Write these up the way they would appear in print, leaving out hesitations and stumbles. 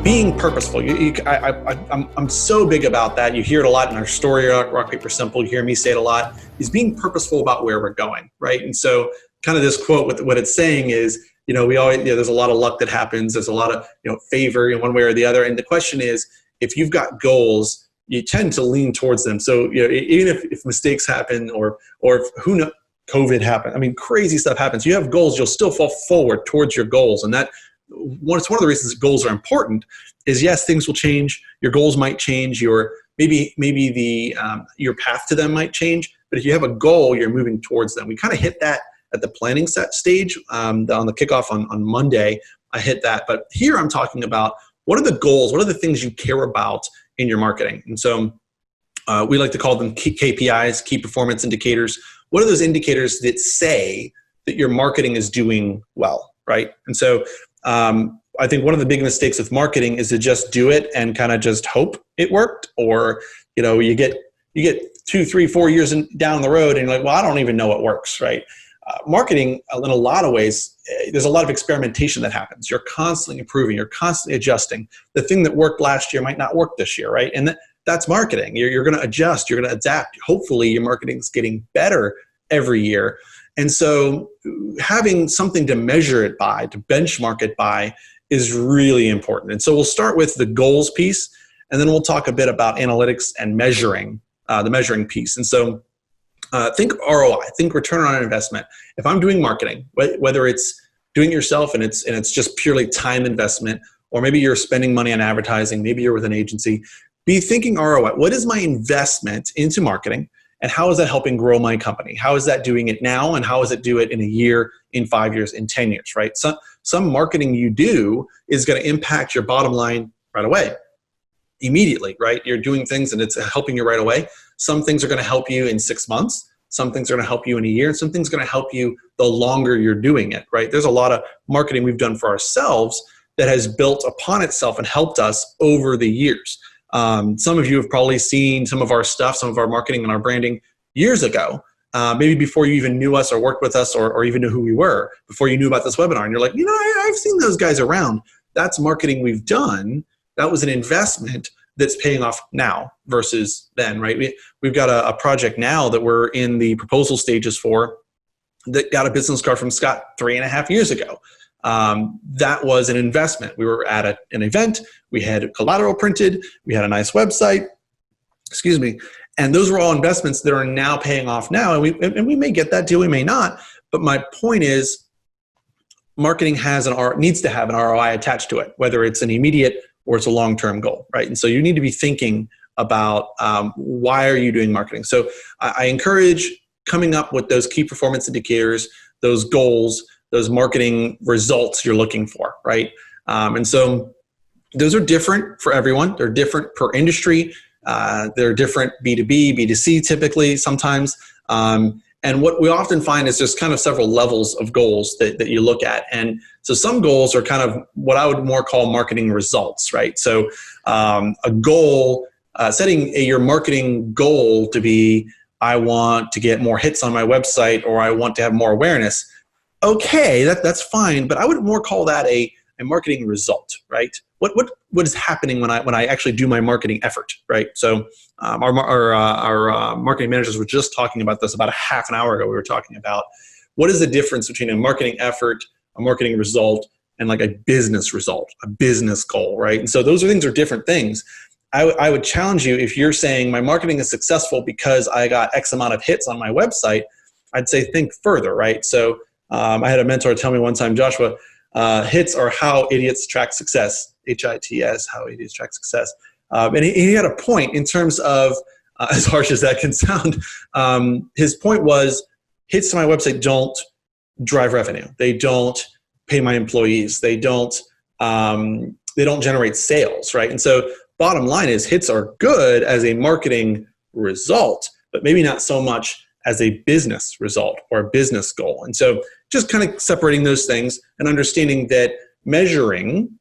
being purposeful. I'm so big about that. You hear it a lot in our story, Rock Paper Simple. You hear me say it a lot. Is being purposeful about where we're going, right? And so, kind of this quote, what it's saying is, we always, there's a lot of luck that happens. There's a lot of, favor in one way or the other. And the question is, if you've got goals, you tend to lean towards them. So, even if mistakes happen or if, who knows, COVID happened. I mean, crazy stuff happens. You have goals, you'll still fall forward towards your goals. And it's one of the reasons goals are important is, yes, things will change. Your goals might change. Maybe your path to them might change. But if you have a goal, you're moving towards them. We kind of hit that at the planning set stage on the kickoff on Monday. I hit that. But here I'm talking about, what are the goals? What are the things you care about in your marketing? And so we like to call them KPIs, key performance indicators. What are those indicators that say that your marketing is doing well, right? And so I think one of the big mistakes with marketing is to just do it and kind of just hope it worked, or you get 2, 3, 4 years down the road and you're like, well, I don't even know what works, right? Marketing, in a lot of ways, there's a lot of experimentation that happens. You're constantly improving. You're constantly adjusting. The thing that worked last year might not work this year, right? And that's marketing. You're going to adjust. You're going to adapt. Hopefully, your marketing is getting better every year. And so having something to measure it by, to benchmark it by, is really important. And so we'll start with the goals piece, and then we'll talk a bit about analytics and measuring, the measuring piece. And so think ROI, think return on investment. If I'm doing marketing, whether it's doing it yourself and it's just purely time investment, or maybe you're spending money on advertising, maybe you're with an agency, be thinking ROI. What is my investment into marketing, and how is that helping grow my company? How is that doing it now, and how does it do it in a year, in 5 years, in 10 years, right? Some marketing you do is going to impact your bottom line right away, immediately, right? You're doing things and it's helping you right away. Some things are going to help you in 6 months. Some things are going to help you in a year. And some things are going to help you the longer you're doing it, right? There's a lot of marketing we've done for ourselves that has built upon itself and helped us over the years. Some of you have probably seen some of our stuff, some of our marketing and our branding years ago, maybe before you even knew us or worked with us or even knew who we were, before you knew about this webinar. And you're like, I've seen those guys around. That's marketing we've done. That was an investment that's paying off now versus then, right? We've got a project now that we're in the proposal stages for that got a business card from Scott 3.5 years ago. That was an investment. We were at an event. We had collateral printed. We had a nice website. And those were all investments that are now paying off now. And we may get that deal. We may not. But my point is, marketing needs to have an ROI attached to it, whether it's an immediate or it's a long-term goal, right? And so you need to be thinking about why are you doing marketing? So I encourage coming up with those key performance indicators, those goals, those marketing results you're looking for, right? And so those are different for everyone. They're different per industry. They're different B2B, B2C typically sometimes. And what we often find is there's kind of several levels of goals that you look at. And so some goals are kind of what I would more call marketing results, right? So a goal, setting your marketing goal to be, I want to get more hits on my website, or I want to have more awareness. Okay, that's fine, but I would more call that a marketing result, right? What is happening when I actually do my marketing effort, right? So our marketing managers were just talking about this about a half an hour ago. We were talking about what is the difference between a marketing effort, a marketing result, and like a business result, a business goal, right? And so those things are different things. I would challenge you, if you're saying my marketing is successful because I got X amount of hits on my website, I'd say think further, right? So I had a mentor tell me one time, Joshua, hits are how idiots track success, HITS, how idiots track success. And he had a point in terms of, as harsh as that can sound, his point was hits to my website don't drive revenue. They don't pay my employees. They don't generate sales, right? And so bottom line is hits are good as a marketing result, but maybe not so much as a business result or a business goal. And so just kind of separating those things and understanding that measuring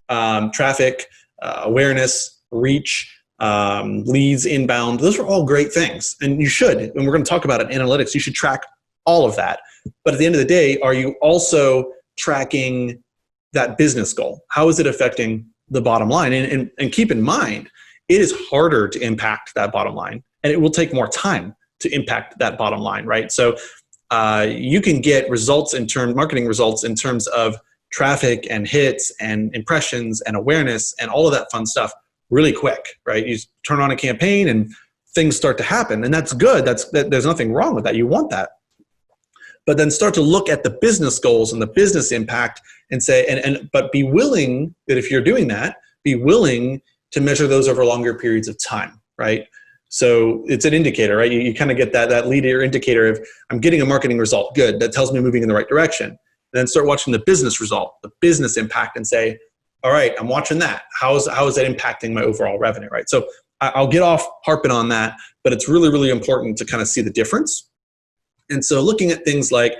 traffic, awareness, reach, leads, inbound, those are all great things. And you should, and we're going to talk about it in analytics, you should track all of that. But at the end of the day, are you also tracking that business goal? How is it affecting the bottom line. And keep in mind, it is harder to impact that bottom line, and it will take more time to impact that bottom line, right? So you can get marketing results in terms of traffic and hits and impressions and awareness and all of that fun stuff really quick, right? You turn on a campaign and things start to happen, and that's good. There's nothing wrong with that. You want that. But then start to look at the business goals and the business impact and say, but be willing that if you're doing that, be willing to measure those over longer periods of time, right? So it's an indicator, right? You kind of get that leader indicator of, I'm getting a marketing result, good. That tells me moving in the right direction. And then start watching the business result, the business impact, and say, all right, I'm watching that. How is that impacting my overall revenue, right? So I'll get off harping on that, but it's really, really important to kind of see the difference. And so looking at things like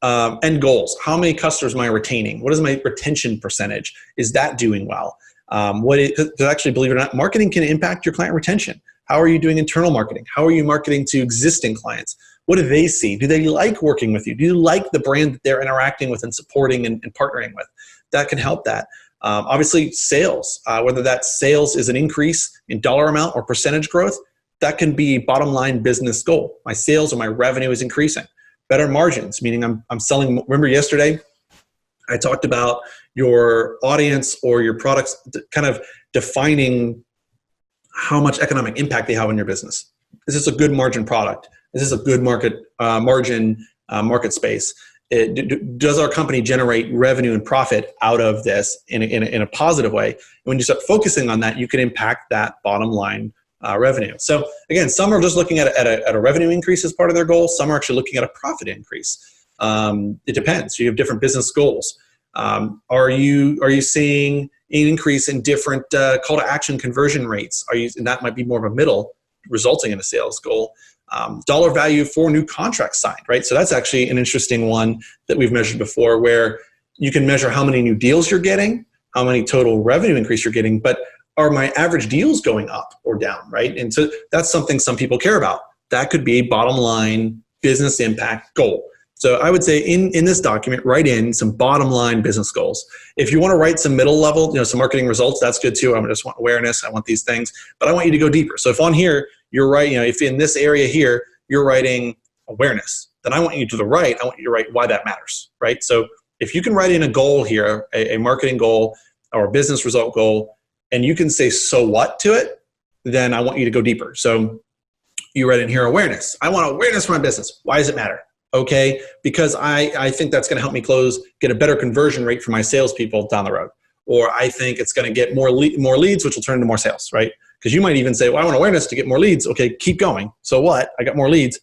end goals, how many customers am I retaining? What is my retention percentage? Is that doing well? Because actually, believe it or not, marketing can impact your client retention. How are you doing internal marketing? How are you marketing to existing clients? What do they see? Do they like working with you? Do you like the brand that they're interacting with and supporting and partnering with? That can help that. Obviously, sales, whether that sales is an increase in dollar amount or percentage growth, that can be a bottom line business goal. My sales or my revenue is increasing. Better margins, meaning I'm selling. Remember yesterday, I talked about your audience or your products kind of defining how much economic impact they have on your business. Is this a good margin product? Is this a good market space? Does our company generate revenue and profit out of this in a positive way? And when you start focusing on that, you can impact that bottom line revenue. So again, some are just looking at a revenue increase as part of their goal. Some are actually looking at a profit increase. It depends. You have different business goals. Are you seeing an increase in different call to action conversion rates? And that might be more of a middle, resulting in a sales goal. Dollar value for new contracts signed, right? So that's actually an interesting one that we've measured before, where you can measure how many new deals you're getting, how many total revenue increase you're getting, but are my average deals going up or down, right? And so that's something some people care about. That could be a bottom line business impact goal. So I would say in this document, write in some bottom line business goals. If you want to write some middle level, some marketing results, that's good too. I just want awareness. I want these things, but I want you to go deeper. So if on here, you're writing, if in this area here, you're writing awareness, then I want you to the right, I want you to write why that matters, right? So if you can write in a goal here, a marketing goal or a business result goal, and you can say, so what to it, then I want you to go deeper. So you write in here awareness. I want awareness for my business. Why does it matter? Okay, because I think that's going to help me get a better conversion rate for my salespeople down the road. Or I think it's going to get more leads, which will turn into more sales, right? Because you might even say, well, I want awareness to get more leads. Okay, keep going. So what? I got more leads.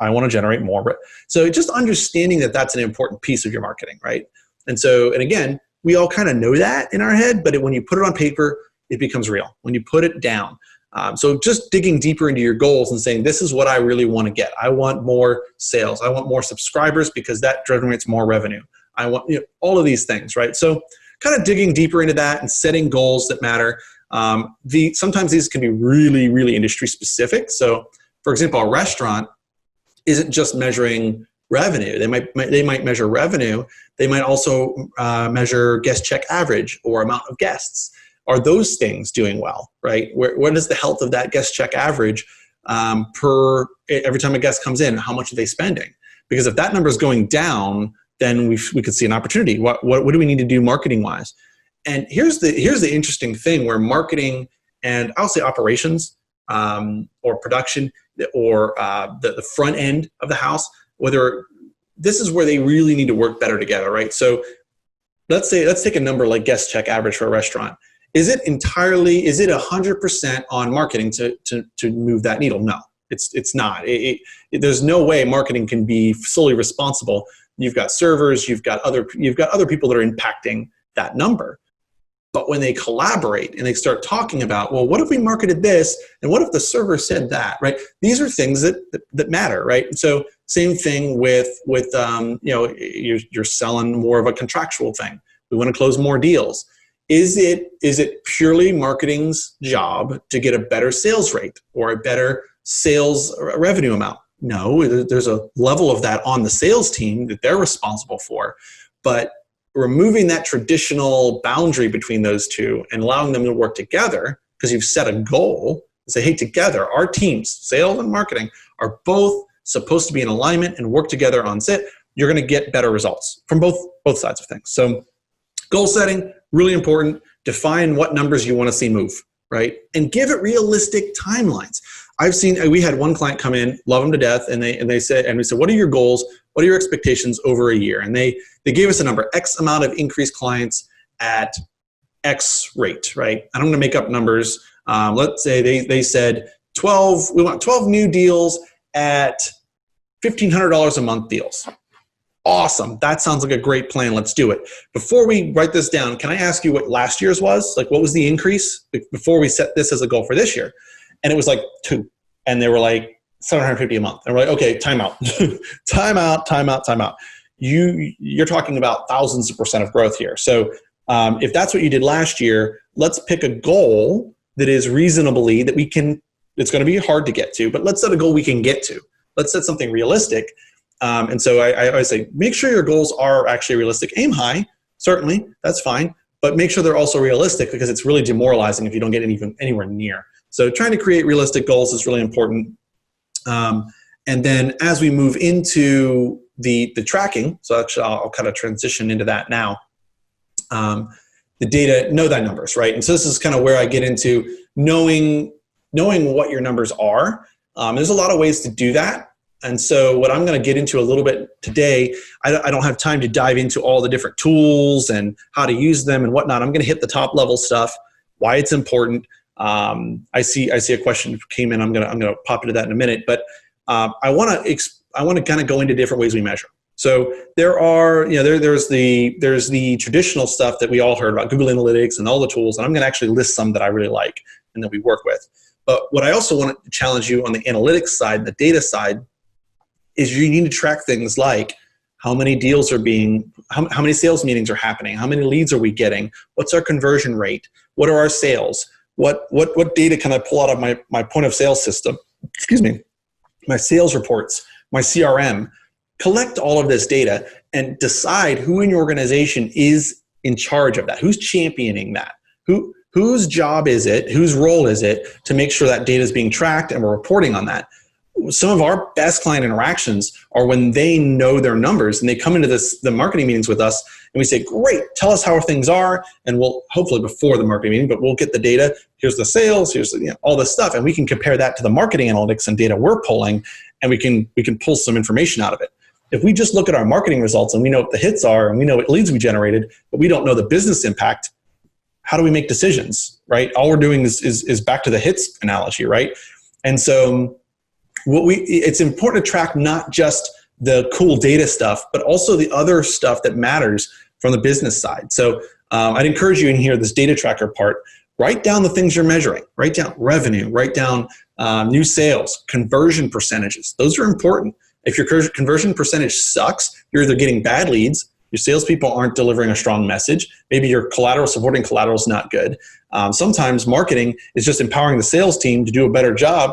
I want to generate more. So just understanding that that's an important piece of your marketing, right? And again, we all kind of know that in our head, but when you put it on paper, it becomes real. When you put it down. So just digging deeper into your goals and saying, this is what I really want to get. I want more sales. I want more subscribers because that generates more revenue. I want all of these things, right? So kind of digging deeper into that and setting goals that matter. Sometimes these can be really, really industry specific. So for example, a restaurant isn't just measuring revenue. They might measure revenue. They might also measure guest check average or amount of guests. Are those things doing well, right? What is the health of that guest check average per every time a guest comes in? How much are they spending? Because if that number is going down, then we could see an opportunity. What do we need to do marketing wise? And here's the interesting thing where marketing and I'll say operations or production or the front end of the house, this is where they really need to work better together, right? So let's take a number like guest check average for a restaurant. Is it 100% on marketing to move that needle? No, it's not. There's no way marketing can be solely responsible. You've got servers, you've got other people that are impacting that number. But when they collaborate and they start talking about, well, what if we marketed this, and what if the server said that, right? These are things that matter, right? And so same thing with you're selling more of a contractual thing. We want to close more deals. Is it purely marketing's job to get a better sales rate or a better sales revenue amount? No, there's a level of that on the sales team that they're responsible for. But removing that traditional boundary between those two and allowing them to work together because you've set a goal and say, hey, together, our teams, sales and marketing, are both supposed to be in alignment and work together on set, you're going to get better results from both sides of things. So goal setting, really important. Define what numbers you want to see move, right? And give it realistic timelines. We had one client come in, love them to death, and we said, what are your goals? What are your expectations over a year? And they gave us a number, X amount of increased clients at X rate, right? I'm going to make up numbers. Let's say they said we want 12 new deals at $1,500 a month deals. Awesome. That sounds like a great plan. Let's do it. Before we write this down, can I ask you what last year's was? Like, what was the increase before we set this as a goal for this year? And it was like 2. And they were like $750 a month. And we're like, okay, time out. time out. You're talking about thousands of % of growth here. So if that's what you did last year, let's pick a goal that is reasonably that it's going to be hard to get to, but let's set a goal we can get to. Let's set something realistic. And so I always say, make sure your goals are actually realistic. Aim high, certainly, that's fine, but make sure they're also realistic because it's really demoralizing if you don't get anywhere near. So trying to create realistic goals is really important. And then as we move into the tracking, so actually I'll kind of transition into that now. The data, know thy numbers, right? And so this is kind of where I get into knowing what your numbers are. There's a lot of ways to do that. And so what I'm going to get into a little bit today, I don't have time to dive into all the different tools and how to use them and whatnot. I'm going to hit the top level stuff, why it's important. I see a question came in. I'm going to pop into that in a minute, but I want to kind of go into different ways we measure. So there's the traditional stuff that we all heard about, Google Analytics and all the tools, and I'm going to actually list some that I really like and that we work with. But what I also want to challenge you on the analytics side, the data side, is you need to track things like how many deals are how many sales meetings are happening, how many leads are we getting, what's our conversion rate, what are our sales, what data can I pull out of my point of sale system, my sales reports, my CRM. Collect all of this data and decide who in your organization is in charge of that, who's championing that, whose job is it, whose role is it to make sure that data is being tracked and we're reporting on that. Some of our best client interactions are when they know their numbers and they come into the marketing meetings with us and we say, great, tell us how things are. And we'll hopefully before the marketing meeting, but we'll get the data. Here's the sales, here's all this stuff. And we can compare that to the marketing analytics and data we're pulling, and we can pull some information out of it. If we just look at our marketing results and we know what the hits are and we know what leads we generated, but we don't know the business impact, how do we make decisions, right? All we're doing is back to the hits analogy, right? And so it's important to track not just the cool data stuff, but also the other stuff that matters from the business side. So I'd encourage you in here, this data tracker part, write down the things you're measuring, write down revenue, write down new sales, conversion percentages. Those are important. If your conversion percentage sucks, you're either getting bad leads, your salespeople aren't delivering a strong message, maybe your supporting collateral is not good. Sometimes marketing is just empowering the sales team to do a better job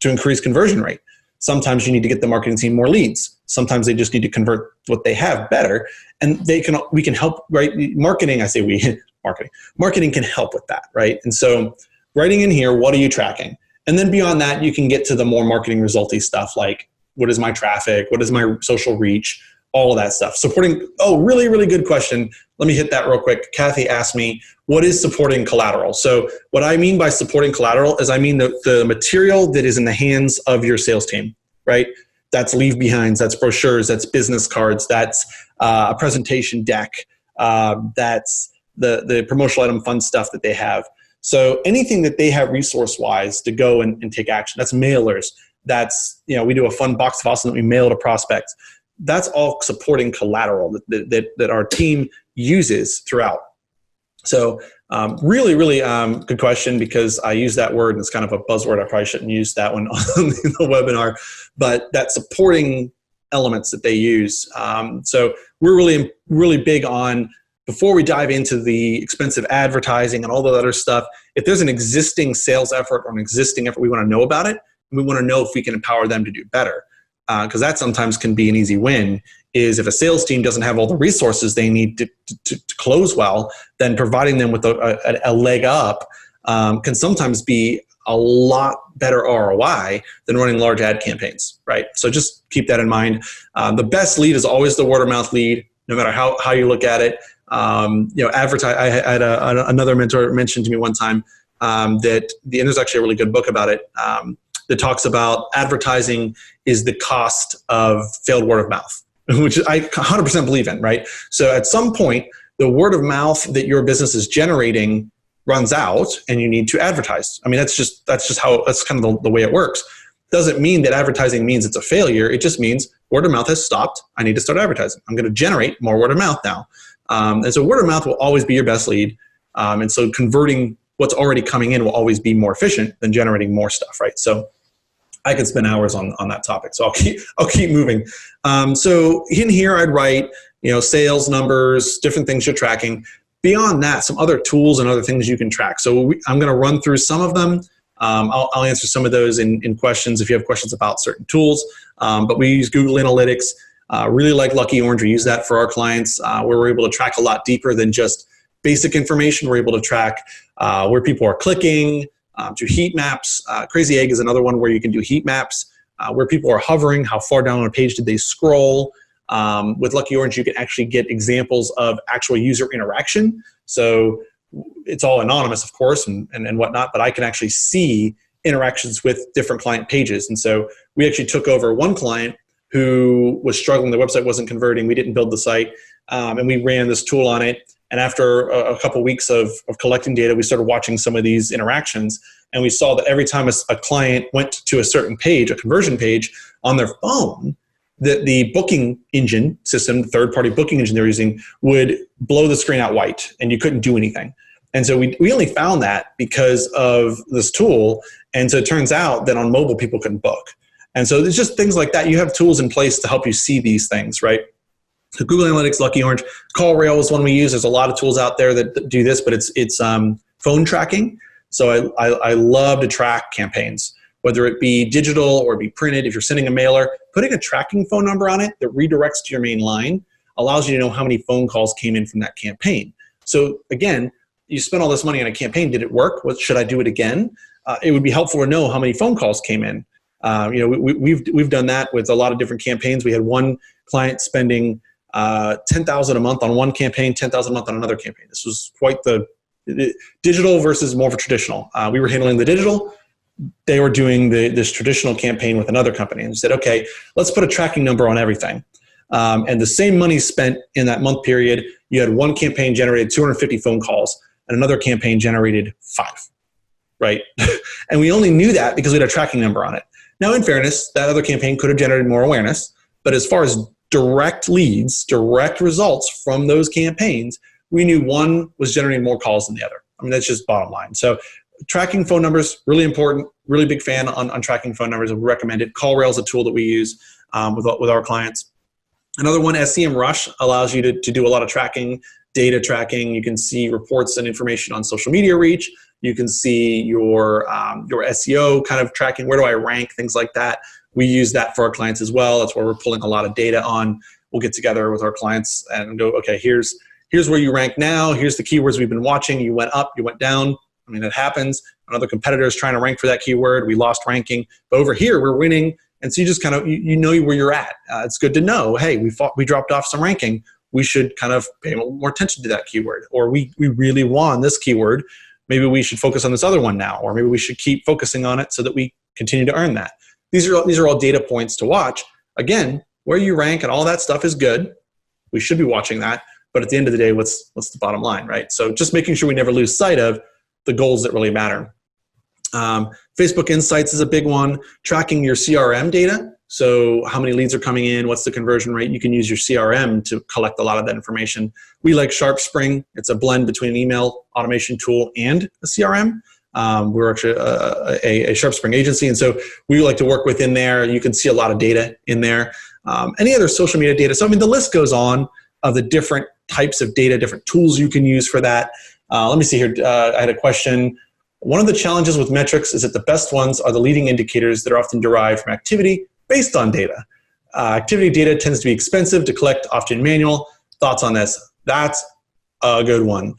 to increase conversion rate. Sometimes you need to get the marketing team more leads. Sometimes they just need to convert what they have better, and we can help, right? Marketing can help with that, right? And so writing in here, what are you tracking? And then beyond that, you can get to the more marketing resulty stuff like, what is my traffic? What is my social reach? All of that stuff. Really, really good question. Let me hit that real quick. Kathy asked me, what is supporting collateral? So what I mean by supporting collateral is I mean the material that is in the hands of your sales team, right? That's leave behinds, that's brochures, that's business cards, that's a presentation deck, that's the promotional item fund stuff that they have. So anything that they have resource-wise to go and take action, that's mailers. That's, we do a fun box of awesome that we mail to prospects. That's all supporting collateral that our team uses throughout. So really, really good question, because I use that word and it's kind of a buzzword. I probably shouldn't use that one on the webinar, but that supporting elements that they use. So we're really, really big on, before we dive into the expensive advertising and all the other stuff, if there's an existing sales effort or an existing effort, we want to know about it. We want to know if we can empower them to do better, because that sometimes can be an easy win is if a sales team doesn't have all the resources they need to close well, then providing them with a leg up can sometimes be a lot better ROI than running large ad campaigns, right? So just keep that in mind. The best lead is always the word of mouth lead, no matter how you look at it. Advertise. I had another mentor mention to me one time and there's actually a really good book about it that talks about advertising is the cost of failed word of mouth, which I 100% believe in, right? So at some point, the word of mouth that your business is generating runs out and you need to advertise. I mean, that's kind of the way it works. Doesn't mean that advertising means it's a failure. It just means word of mouth has stopped. I need to start advertising. I'm going to generate more word of mouth now. And so word of mouth will always be your best lead. And so converting what's already coming in will always be more efficient than generating more stuff, right? So I could spend hours on that topic. So I'll keep moving. So in here, I'd write, sales numbers, different things you're tracking. Beyond that, some other tools and other things you can track. So I'm going to run through some of them. I'll answer some of those in questions if you have questions about certain tools. But we use Google Analytics. Really like Lucky Orange. We use that for our clients where we're able to track a lot deeper than just basic information. We're able to track where people are clicking, do heat maps. Crazy Egg is another one where you can do heat maps, where people are hovering, how far down on a page did they scroll. With Lucky Orange, you can actually get examples of actual user interaction. So it's all anonymous, of course, and whatnot, but I can actually see interactions with different client pages. And so we actually took over one client who was struggling. The website wasn't converting. We didn't build the site, and we ran this tool on it. And after a couple of weeks of collecting data, we started watching some of these interactions, and we saw that every time a client went to a certain page, a conversion page on their phone, the booking engine system, the third-party booking engine they're using, would blow the screen out white, and you couldn't do anything. And so we only found that because of this tool. And so it turns out that on mobile, people couldn't book. And so there's just things like that. You have tools in place to help you see these things, right? So Google Analytics, Lucky Orange, CallRail is one we use. There's a lot of tools out there that do this, but it's phone tracking. So I love to track campaigns, whether it be digital or be printed. If you're sending a mailer, putting a tracking phone number on it that redirects to your main line allows you to know how many phone calls came in from that campaign. So again, you spent all this money on a campaign. Did it work? Should I do it again? It would be helpful to know how many phone calls came in. We've done that with a lot of different campaigns. We had one client spending $10,000 a month on one campaign, $10,000 a month on another campaign. This was quite the digital versus more of a traditional. We were handling the digital. They were doing this traditional campaign with another company, and said, okay, let's put a tracking number on everything. And the same money spent in that month period, you had one campaign generated 250 phone calls, and another campaign generated 5, right? And we only knew that because we had a tracking number on it. Now, in fairness, that other campaign could have generated more awareness, but as far as direct leads, direct results from those campaigns, we knew one was generating more calls than the other. I mean, that's just bottom line. So tracking phone numbers, really important, really big fan on tracking phone numbers. I would recommend it. CallRail is a tool that we use with our clients. Another one, SEMrush, allows you to do a lot of tracking, data tracking. You can see reports and information on social media reach. You can see your SEO kind of tracking. Where do I rank? Things like that. We use that for our clients as well. That's where we're pulling a lot of data on. We'll get together with our clients and go, okay, here's where you rank now. Here's the keywords we've been watching. You went up, you went down. I mean, it happens. Another competitor is trying to rank for that keyword. We lost ranking. But over here, we're winning. And so you just kind of, you know where you're at. It's good to know, hey, we dropped off some ranking. We should kind of pay more attention to that keyword. Or we really won this keyword. Maybe we should focus on this other one now. Or maybe we should keep focusing on it so that we continue to earn that. These are all data points to watch. Again, where you rank and all that stuff is good. We should be watching that. But at the end of the day, what's the bottom line, right? So just making sure we never lose sight of the goals that really matter. Facebook Insights is a big one. Tracking your CRM data. So how many leads are coming in? What's the conversion rate? You can use your CRM to collect a lot of that information. We like SharpSpring. It's a blend between an email automation tool and a CRM. We're actually a SharpSpring agency, and so we like to work within there. You can see a lot of data in there. Any other social media data. So I mean, the list goes on of the different types of data, different tools you can use for that. Let me see here. I had a question. One of the challenges with metrics is that the best ones are the leading indicators that are often derived from activity based on data. activity data tends to be expensive to collect, often manual. Thoughts on this? That's a good one.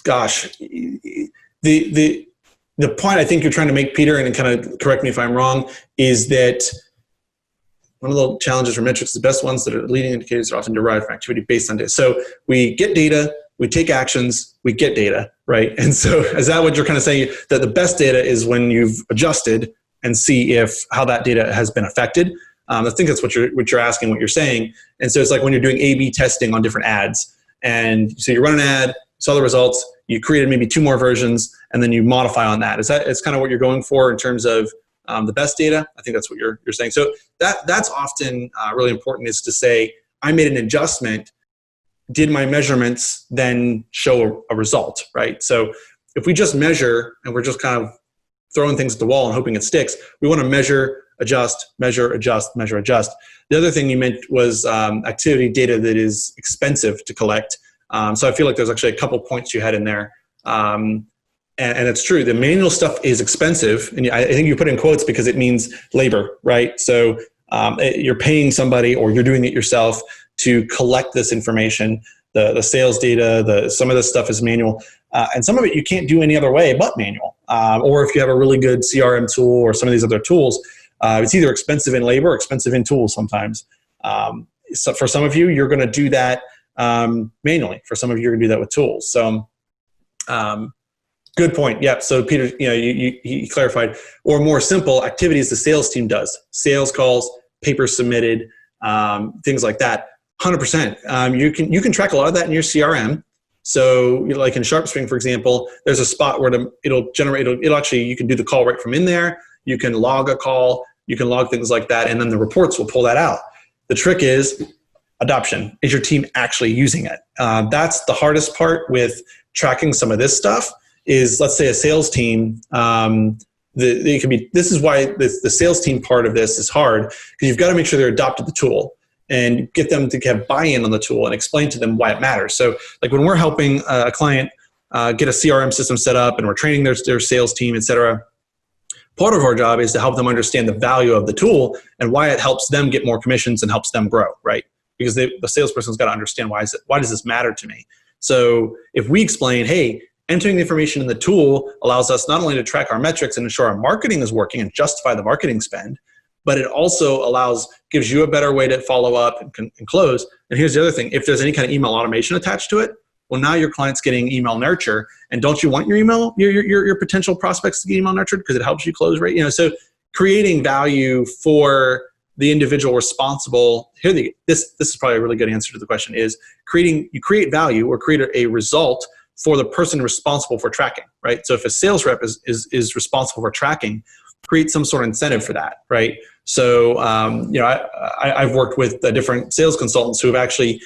Gosh, the point I think you're trying to make, Peter, and kind of correct me if I'm wrong, is that one of the challenges for metrics, the best ones that are leading indicators are often derived from activity based on data. So we get data, we take actions, we get data, right? And so is that what you're kind of saying? That the best data is when you've adjusted and see how that data has been affected? I think that's what you're asking, what you're saying. And so it's like when you're doing A/B testing on different ads. And so you run an ad, saw the results, you created maybe 2 more versions, and then you modify on that. It's kind of what you're going for in terms of the best data? I think that's what you're saying. So that's often really important, is to say, I made an adjustment. Did my measurements then show a result, right? So if we just measure and we're just kind of throwing things at the wall and hoping it sticks, we want to measure, adjust, measure, adjust, measure, adjust. The other thing you meant was activity data that is expensive to collect. So I feel like there's actually a couple points you had in there. And it's true, the manual stuff is expensive. And I think you put in quotes because it means labor, right? So you're paying somebody, or you're doing it yourself, to collect this information. The sales data, some of this stuff is manual. And some of it you can't do any other way but manual. Or if you have a really good CRM tool or some of these other tools, it's either expensive in labor or expensive in tools sometimes. So for some of you, you're going to do that manually. For some of you, you're going to do that with tools. So good point. Yeah. So Peter, he clarified. Or more simple activities the sales team does. Sales calls, papers submitted, things like that. 100%. You can track a lot of that in your CRM. So like in SharpString, for example, there's a spot where it'll actually, you can do the call right from in there. You can log a call, you can log things like that, and then the reports will pull that out. The trick is adoption. Is your team actually using it? That's the hardest part with tracking some of this stuff. Is, let's say, a sales team. This is why the sales team part of this is hard, because you've got to make sure they're adopted the tool and get them to have buy-in on the tool and explain to them why it matters. So like when we're helping a client get a CRM system set up and we're training their sales team, et cetera, part of our job is to help them understand the value of the tool and why it helps them get more commissions and helps them grow, right? Because the salesperson's got to understand why does this matter to me? So if we explain, hey, entering the information in the tool allows us not only to track our metrics and ensure our marketing is working and justify the marketing spend, but it also gives you a better way to follow up and close. And here's the other thing. If there's any kind of email automation attached to it, well, now your client's getting email nurture. And don't you want your potential prospects to get email nurtured because it helps you close rate? So creating value for the individual responsible. This is probably a really good answer to the question, is you create value or create a result for the person responsible for tracking, right? So if a sales rep is responsible for tracking, create some sort of incentive for that, right? So, I've worked with different sales consultants who have actually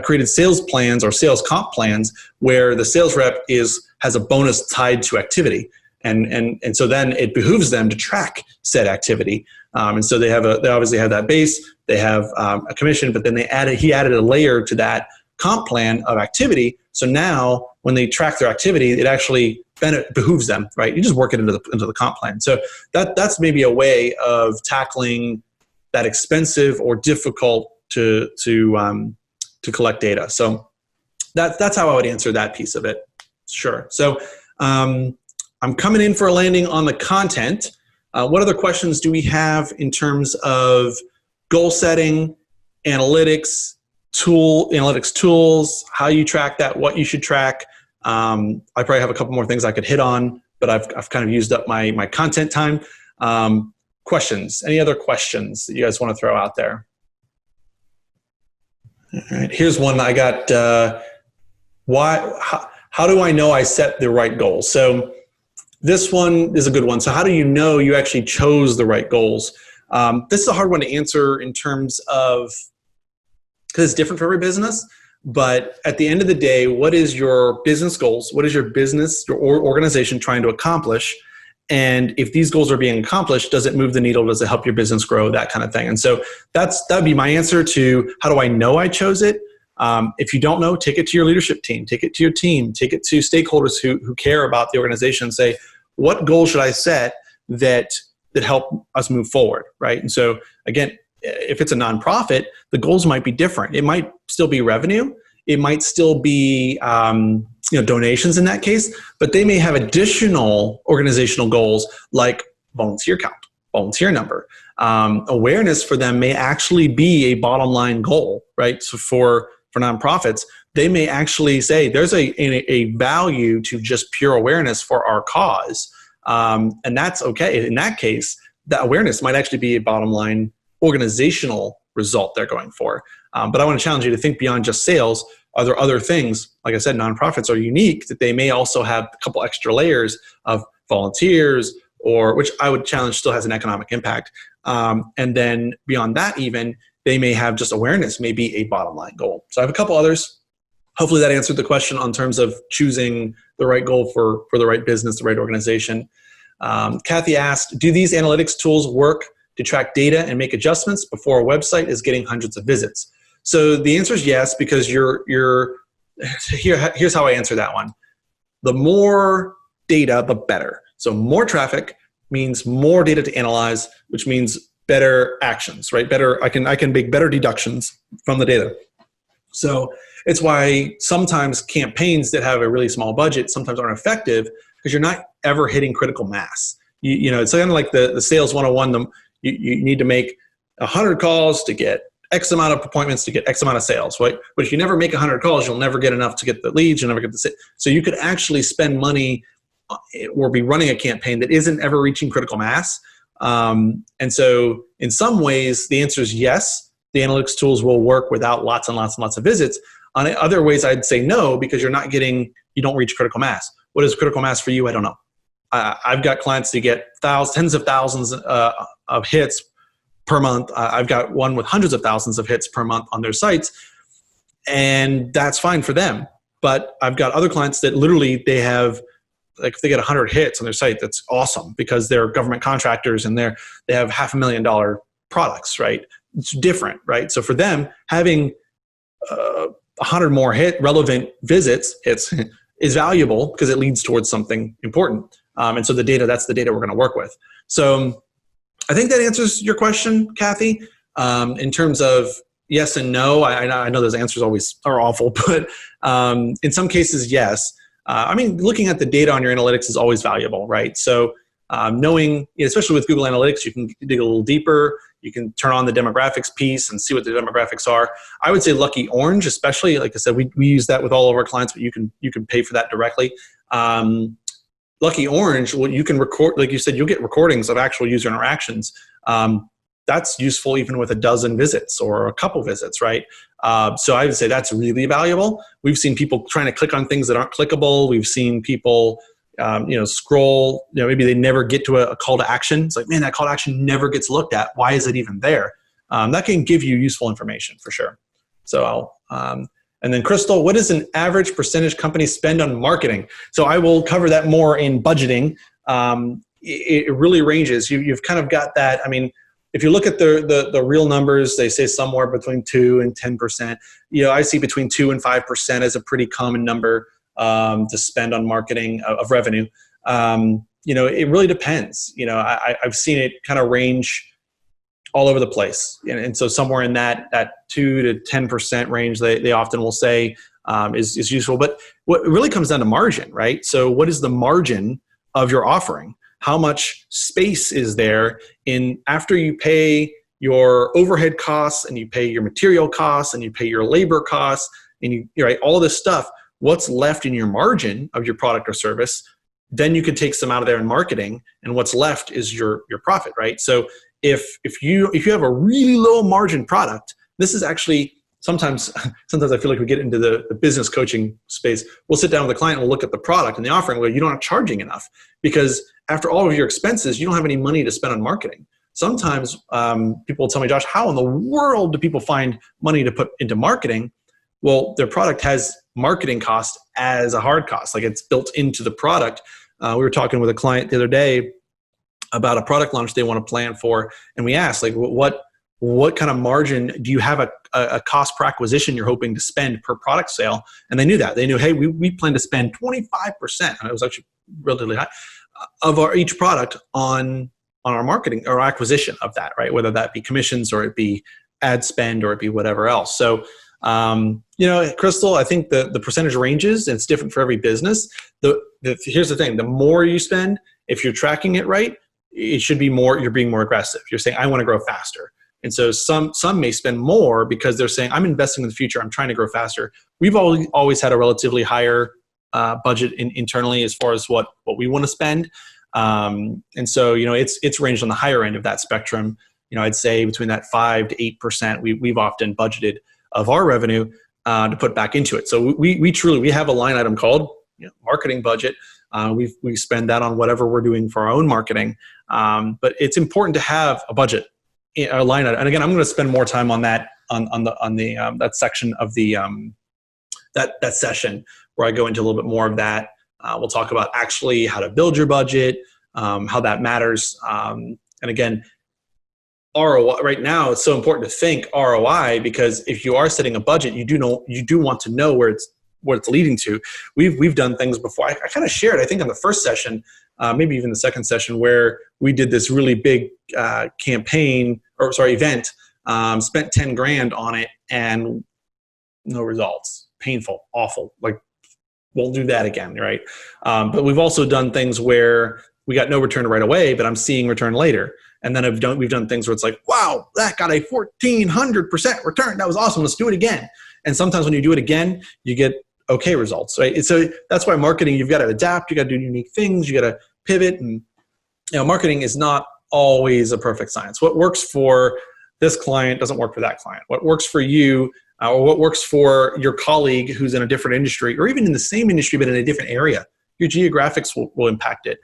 created sales plans or sales comp plans where the sales rep has a bonus tied to activity. And so then it behooves them to track said activity. And so they obviously have that base, they have a commission, but then he added a layer to that comp plan of activity. So now when they track their activity, it actually behooves them, right? You just work it into the comp plan. So that's maybe a way of tackling that expensive or difficult to collect data. So that's how I would answer that piece of it. Sure. So I'm coming in for a landing on the content. What other questions do we have in terms of goal setting, analytics tools, how you track that, what you should track? I probably have a couple more things I could hit on, but I've kind of used up my content time. Questions? Any other questions that you guys want to throw out there? All right, here's one I got. How do I know I set the right goals? So this one is a good one. So how do you know you actually chose the right goals? This is a hard one to answer in terms of, because it's different for every business. But at the end of the day, what is your business goals? What is your business, your organization trying to accomplish? And if these goals are being accomplished, does it move the needle? Does it help your business grow? That kind of thing. And so that'd be my answer to how do I know I chose it? If you don't know, take it to your leadership team, take it to your team, take it to stakeholders who care about the organization. Say, what goal should I set that help us move forward, right? And so again, if it's a nonprofit, the goals might be different. It might still be revenue. It might still be donations in that case, but they may have additional organizational goals like volunteer count, volunteer number. Awareness for them may actually be a bottom line goal, right? So for nonprofits, they may actually say there's a value to just pure awareness for our cause. And that's okay. In that case, that awareness might actually be a bottom line organizational result they're going for. But I want to challenge you to think beyond just sales. Are there other things? Like I said, nonprofits are unique that they may also have a couple extra layers of volunteers, or which I would challenge still has an economic impact. And then beyond that, even they may have just awareness, maybe a bottom line goal. So I have a couple others. Hopefully that answered the question on terms of choosing the right goal for the right business, the right organization. Kathy asked, do these analytics tools work to track data and make adjustments before a website is getting hundreds of visits? So the answer is yes, because here's how I answer that one. The more data, the better. So more traffic means more data to analyze, which means better actions, right? I can make better deductions from the data. So it's why sometimes campaigns that have a really small budget sometimes aren't effective, because you're not ever hitting critical mass. It's kind of like the sales 101. You need to make 100 calls to get X amount of appointments to get X amount of sales, right? But if you never make 100 calls, you'll never get enough to get the leads. You'll never get the sales. So you could actually spend money or be running a campaign that isn't ever reaching critical mass. And so in some ways, the answer is yes, the analytics tools will work without lots and lots and lots of visits. On other ways, I'd say no, because you don't reach critical mass. What is critical mass for you? I don't know. I've got clients that get tens of thousands of hits per month. I've got one with hundreds of thousands of hits per month on their sites, and that's fine for them. But I've got other clients that literally they have, like if they get 100 hits on their site, that's awesome because they're government contractors and they have $500,000 products, right? It's different, right? So for them, having 100 more relevant visits is valuable because it leads towards something important. And so that's the data we're going to work with. So I think that answers your question, Kathy. In terms of yes and no, I know those answers always are awful, but in some cases, yes. Looking at the data on your analytics is always valuable, right? So knowing, especially with Google Analytics, you can dig a little deeper. You can turn on the demographics piece and see what the demographics are. I would say Lucky Orange, especially, like I said, we use that with all of our clients, but you can pay for that directly. Lucky Orange, well, you can record, like you said, you'll get recordings of actual user interactions. That's useful even with a dozen visits or a couple visits, right? So I would say that's really valuable. We've seen people trying to click on things that aren't clickable. We've seen people, scroll, maybe they never get to a call to action. It's like, man, that call to action never gets looked at. Why is it even there? That can give you useful information for sure. So and then Crystal, what is an average percentage company spend on marketing? So I will cover that more in budgeting. It really ranges. You've kind of got that. If you look at the real numbers, they say somewhere between 2 and 10%. I see between 2 and 5% as a pretty common number to spend on marketing of revenue. It really depends. I've seen it kind of range all over the place. And so somewhere in that 2 to 10% range, they often will say is useful. But what it really comes down to margin, right? So what is the margin of your offering? How much space is there after you pay your overhead costs and you pay your material costs and you pay your labor costs and right, all this stuff, what's left in your margin of your product or service? Then you could take some out of there in marketing, and what's left is your profit, right? So if you have a really low margin product, this is actually sometimes I feel like we get into the business coaching space. We'll sit down with a client and we'll look at the product and the offering. Well, you're not charging enough because after all of your expenses, you don't have any money to spend on marketing. Sometimes people will tell me, Josh, how in the world do people find money to put into marketing? Well, their product has marketing cost as a hard cost, like it's built into the product. We were talking with a client the other day about a product launch they want to plan for, and we asked, like, what kind of margin do you have a cost per acquisition you're hoping to spend per product sale? And they knew that. They knew, hey, we plan to spend 25%, and it was actually relatively high, of each product on on our marketing or acquisition of that, right? Whether that be commissions or it be ad spend or it be whatever else. So, Crystal, I think the percentage ranges, and it's different for every business. Here's the thing: the more you spend, if you're tracking it right, it should be more. You're being more aggressive. You're saying, I want to grow faster. And so some may spend more because they're saying, I'm investing in the future. I'm trying to grow faster. We've always had a relatively higher budget internally as far as what we want to spend. And so, it's ranged on the higher end of that spectrum. I'd say between that 5 to 8%, we've often budgeted of our revenue to put back into it. So we truly have a line item called marketing budget. We spend that on whatever we're doing for our own marketing. But it's important to have a budget, a line item. And again, I'm going to spend more time on that on the that section of the that session where I go into a little bit more of that. We'll talk about actually how to build your budget, how that matters. And again, ROI right now, it's so important to think ROI, because if you are setting a budget, you do want to know where it's leading to. We've done things before. I kind of shared, I think, on the first session, maybe even the second session, where we did this really big event, spent 10 grand on it and no results. Painful, awful. Like, we'll do that again, right? But we've also done things where we got no return right away, but I'm seeing return later. And then we've done things where it's like, wow, that got a 1,400% return. That was awesome. Let's do it again. And sometimes when you do it again, you get okay results, right? So that's why marketing, you've got to adapt. You got to do unique things. You got to pivot. And marketing is not always a perfect science. What works for this client doesn't work for that client. What works for you or what works for your colleague who's in a different industry, or even in the same industry but in a different area, your geographics will impact it.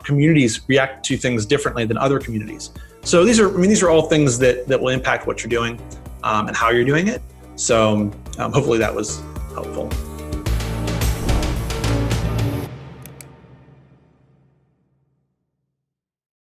Communities react to things differently than other communities. So these are all things that will impact what you're doing and how you're doing it. So hopefully that was helpful.